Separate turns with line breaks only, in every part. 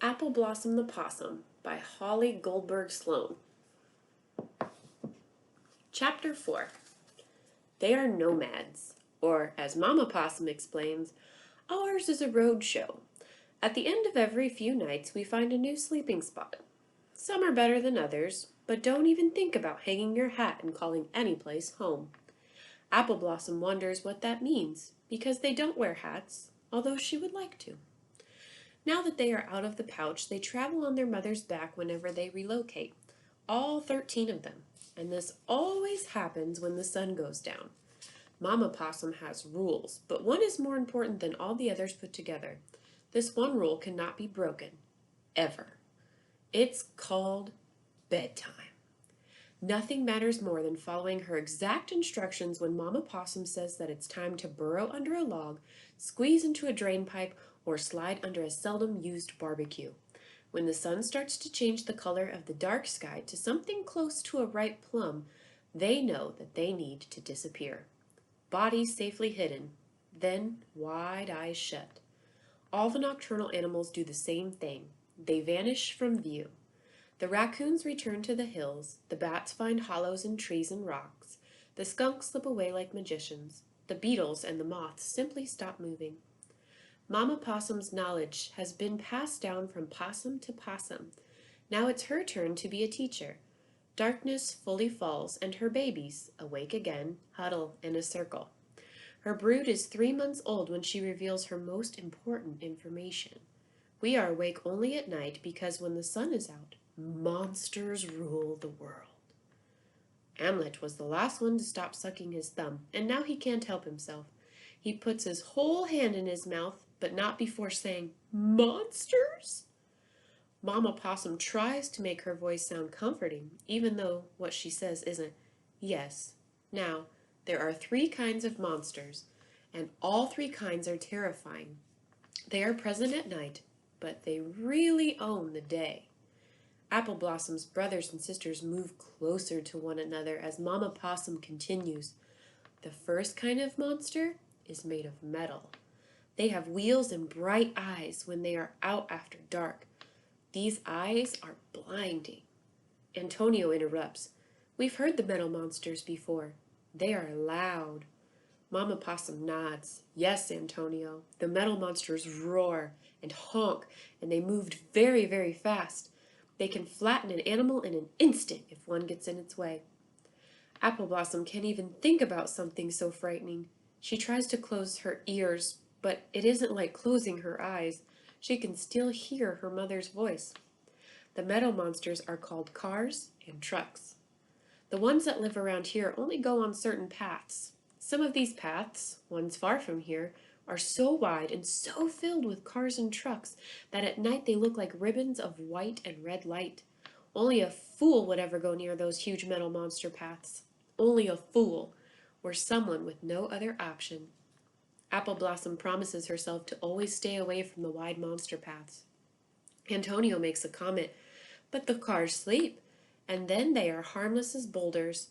Appleblossom the Possum by Holly Goldberg Sloan. Chapter 4. They are nomads, or as Mama Possum explains, ours is a road show. At the end of every few nights we find a new sleeping spot. Some are better than others, but don't even think about hanging your hat and calling any place home. Appleblossom wonders what that means, because they don't wear hats, although she would like to. Now that they are out of the pouch, they travel on their mother's back whenever they relocate, all 13 of them, and this always happens when the sun goes down. Mama Possum has rules, but one is more important than all the others put together. This one rule cannot be broken, ever. It's called bedtime. Nothing matters more than following her exact instructions when Mama Possum says that it's time to burrow under a log, squeeze into a drain pipe, or slide under a seldom-used barbecue. When the sun starts to change the color of the dark sky to something close to a ripe plum, they know that they need to disappear. Bodies safely hidden, then wide eyes shut. All the nocturnal animals do the same thing. They vanish from view. The raccoons return to the hills, the bats find hollows in trees and rocks, the skunks slip away like magicians, the beetles and the moths simply stop moving. Mama Possum's knowledge has been passed down from possum to possum. Now it's her turn to be a teacher. Darkness fully falls, and her babies, awake again, huddle in a circle. Her brood is 3 months old when she reveals her most important information. We are awake only at night because when the sun is out, monsters rule the world. Hamlet was the last one to stop sucking his thumb, and now he can't help himself. He puts his whole hand in his mouth, but not before saying, "Monsters?" Mama Possum tries to make her voice sound comforting, even though what she says isn't. Yes. Now, there are 3 kinds of monsters, and all 3 kinds are terrifying. They are present at night, but they really own the day. Appleblossom's brothers and sisters move closer to one another as Mama Possum continues. The first kind of monster is made of metal. They have wheels and bright eyes when they are out after dark. These eyes are blinding. Antonio interrupts. We've heard the metal monsters before. They are loud. Mama Possum nods. Yes, Antonio, the metal monsters roar and honk, and they moved very, very fast. They can flatten an animal in an instant if one gets in its way. Appleblossom can't even think about something so frightening. She tries to close her ears, but it isn't like closing her eyes. She can still hear her mother's voice. The metal monsters are called cars and trucks. The ones that live around here only go on certain paths. Some of these paths, ones far from here, are so wide and so filled with cars and trucks that at night they look like ribbons of white and red light. Only a fool would ever go near those huge metal monster paths. Only a fool, or someone with no other option. Appleblossom promises herself to always stay away from the wide monster paths. Antonio makes a comment, but the cars sleep, and then they are harmless as boulders.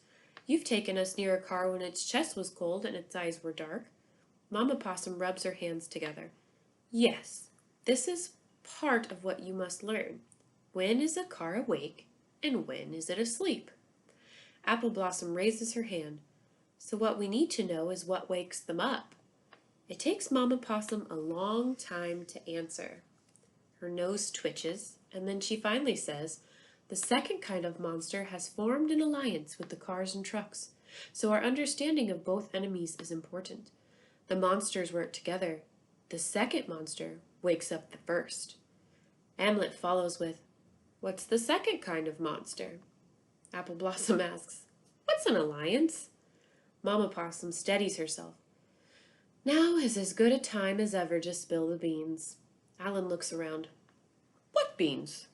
You've taken us near a car when its chest was cold and its eyes were dark. Mama Possum rubs her hands together. Yes, this is part of what you must learn. When is a car awake, and when is it asleep? Appleblossom raises her hand. So what we need to know is what wakes them up. It takes Mama Possum a long time to answer. Her nose twitches, and then she finally says, the second kind of monster has formed an alliance with the cars and trucks, so our understanding of both enemies is important. The monsters work together. The second monster wakes up the first. Hamlet follows with, what's the second kind of monster? Appleblossom asks, what's an alliance? Mama Possum steadies herself. Now is as good a time as ever to spill the beans. Alan looks around. What beans?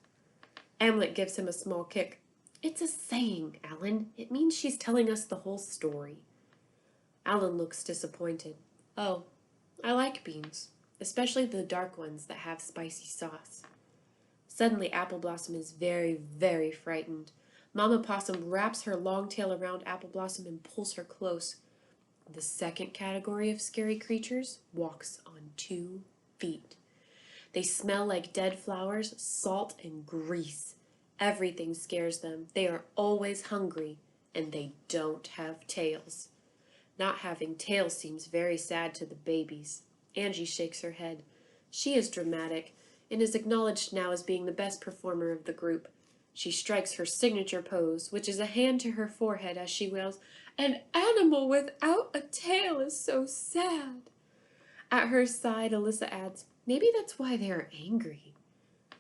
Hamlet gives him a small kick. It's a saying, Alan. It means she's telling us the whole story. Alan looks disappointed. Oh, I like beans, especially the dark ones that have spicy sauce. Suddenly Appleblossom is very, very frightened. Mama Possum wraps her long tail around Appleblossom and pulls her close. The second category of scary creatures walks on 2 feet. They smell like dead flowers, salt, and grease. Everything scares them. They are always hungry, and they don't have tails. Not having tails seems very sad to the babies. Angie shakes her head. She is dramatic, and is acknowledged now as being the best performer of the group. She strikes her signature pose, which is a hand to her forehead as she wails, "An animal without a tail is so sad." At her side, Alyssa adds, "Maybe that's why they are angry."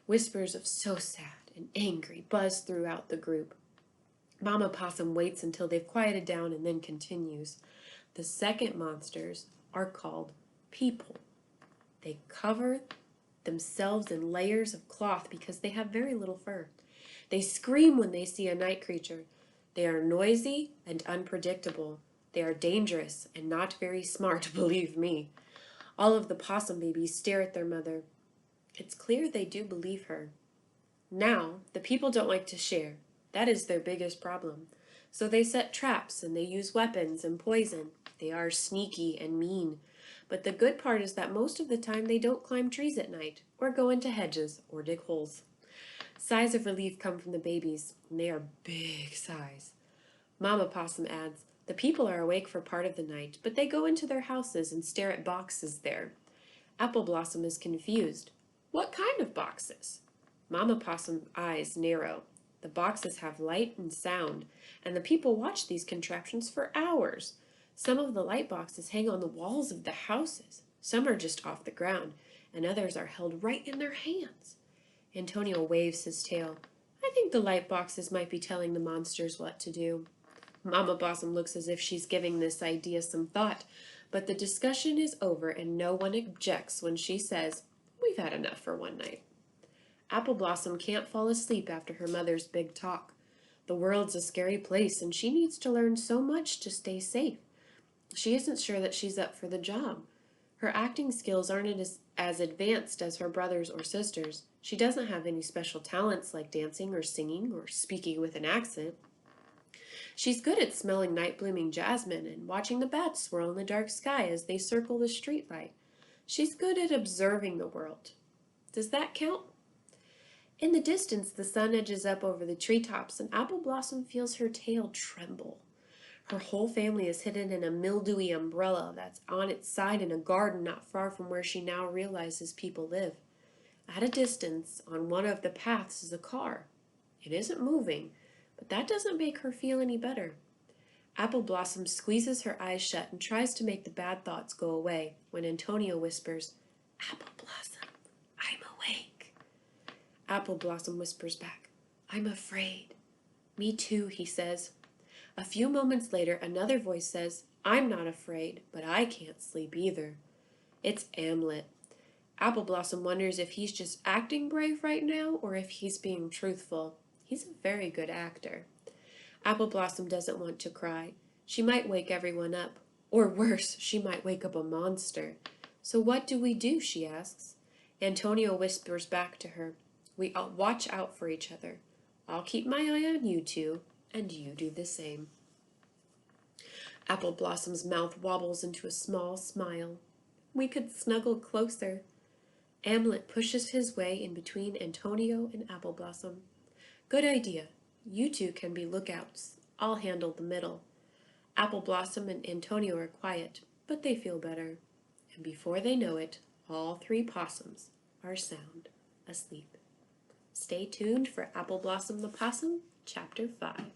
Whispers of "so sad" and "angry" buzz throughout the group. Mama Possum waits until they've quieted down and then continues. The second monsters are called people. They cover themselves in layers of cloth because they have very little fur. They scream when they see a night creature. They are noisy and unpredictable. They are dangerous and not very smart, believe me. All of the possum babies stare at their mother. It's clear they do believe her. Now, the people don't like to share. That is their biggest problem. So they set traps and they use weapons and poison. They are sneaky and mean. But the good part is that most of the time they don't climb trees at night, or go into hedges, or dig holes. Sighs of relief come from the babies, and they are big sighs. Mama Possum adds, "The people are awake for part of the night, but they go into their houses and stare at boxes there." Appleblossom is confused. "What kind of boxes?" Mama Possum's eyes narrow. The boxes have light and sound, and the people watch these contraptions for hours. Some of the light boxes hang on the walls of the houses. Some are just off the ground, and others are held right in their hands. Antonio waves his tail. "I think the light boxes might be telling the monsters what to do." Mama Possum looks as if she's giving this idea some thought, but the discussion is over and no one objects when she says, "We've had enough for one night." Appleblossom can't fall asleep after her mother's big talk. The world's a scary place and she needs to learn so much to stay safe. She isn't sure that she's up for the job. Her acting skills aren't as advanced as her brothers or sisters. She doesn't have any special talents like dancing or singing or speaking with an accent. She's good at smelling night-blooming jasmine and watching the bats swirl in the dark sky as they circle the streetlight. She's good at observing the world. Does that count? In the distance, the sun edges up over the treetops, and Appleblossom feels her tail tremble. Her whole family is hidden in a mildewy umbrella that's on its side in a garden not far from where she now realizes people live. At a distance, on one of the paths, is a car. It isn't moving, but that doesn't make her feel any better. Appleblossom squeezes her eyes shut and tries to make the bad thoughts go away when Antonio whispers, "Appleblossom, I'm awake." Appleblossom whispers back, "I'm afraid." "Me too," he says. A few moments later, another voice says, "I'm not afraid, but I can't sleep either." It's Amlet. Appleblossom wonders if he's just acting brave right now or if he's being truthful. He's a very good actor. Appleblossom doesn't want to cry. She might wake everyone up. Or worse, she might wake up a monster. "So what do we do?" she asks. Antonio whispers back to her, "We all watch out for each other. I'll keep my eye on you two, and you do the same." Appleblossom's mouth wobbles into a small smile. "We could snuggle closer." Amlet pushes his way in between Antonio and Appleblossom. "Good idea. You two can be lookouts. I'll handle the middle." Appleblossom and Antonio are quiet, but they feel better. And before they know it, all three possums are sound asleep. Stay tuned for Appleblossom the Possum, Chapter 5.